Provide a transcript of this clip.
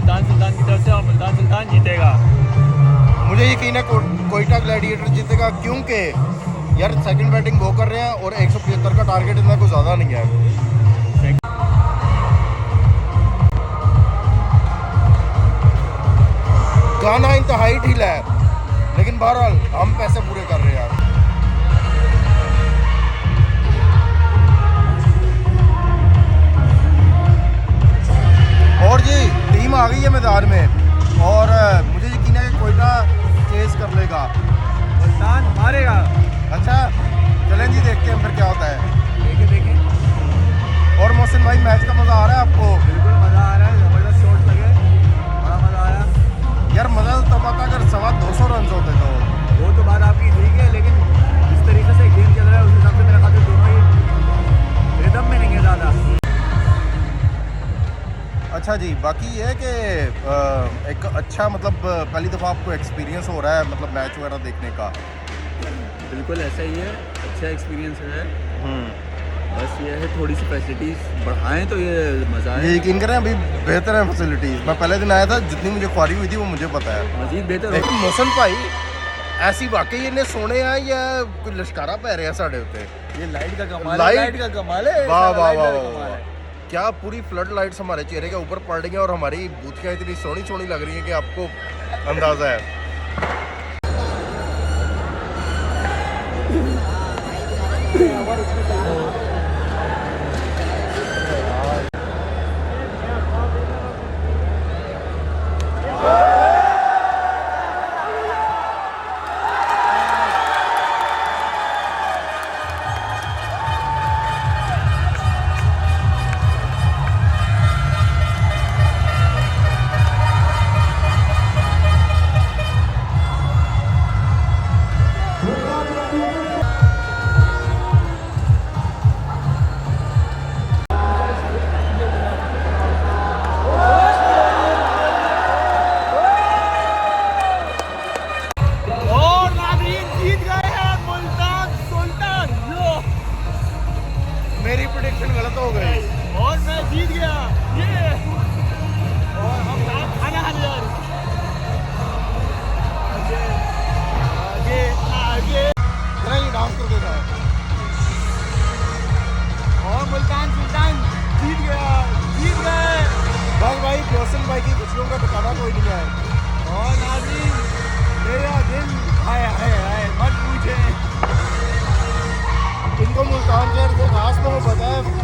मुल्तान सुल्तान की तरफ से और मुल्तान सुल्तान जीतेगा। मुझे यकीन है कोयटा ग्लैडिएटर जीतेगा, क्योंकि यार सेकंड बैटिंग वो कर रहे हैं और 175 का टारगेट इतना कुछ ज़्यादा नहीं है। गाना इंतहाई ढीला है, लेकिन बहरहाल हम पैसे पूरे कर रहे हैं यार। और जी टीम आ गई है मैदान में और मुझे यकीन है कि कोयटा चेस कर लेगा, मुल्तान मारेगा। अच्छा चलें जी, देखते हैं फिर क्या होता है। देखें। और मोहसिन भाई, मैच का मज़ा आ रहा है आपको? बिल्कुल मज़ा आ रहा है, ज़बरदस्त शॉट लगे, बड़ा मज़ा आया यार मज़ा तब आता अगर 225 रन होते तो। वो तो बात आपकी ठीक है, लेकिन जिस तरीके से गेम चल रहा है उस हिसाब से मेरा ख्याल है दोनों ही रिदम में नहीं है ज़्यादा। अच्छा जी, बाकी ये है कि एक अच्छा मतलब पहली दफ़ा आपको एक्सपीरियंस हो रहा है मतलब मैच वगैरह देखने का? बिल्कुल ऐसा ही है, अच्छा एक्सपीरियंस है। बस ये है थोड़ी सी फैसिलिटीज़ बढ़ाएं तो ये मज़ा ये है। यकीन करें अभी बेहतर है फैसिलिटीज़। मैं पहले दिन आया था, जितनी मुझे ख्वारी हुई थी वो मुझे पता है। मज़ीद बेहतर लेकिन हो। मोहसिन भाई, ऐसी वाकई इन्हें सोने हैं या कोई लश्कारा पै रहे हैं साढ़े उत्ते? ये लाइट का कमाल है, लाइट लाइट का कमाल है, वाह सारा वाह लाइट वाह का वाह कमाल वाह। है। क्या पूरी फ्लड लाइट्स हमारे चेहरे के ऊपर पड़ रही हैं और हमारी बूथियाँ इतनी सोनी सोनी लग रही हैं कि आपको अंदाज़ा है। मेरी प्रेडिक्शन गलत हो गई और मैं जीत गया ये। और हम खाना खाने जा रहे हैं। आगे आगे जरा ये डांस कर देता है। और मुल्तान सुल्तान जीत गया, जीत गए। बस भाई, मोहसिन भाई की खुशियों का ठिकाना कोई नहीं है। और नाज़रीन, मेरा दिल हाय हाय हाय मत पूछे। इनको मुल्तान शहर से खास तो वो पता है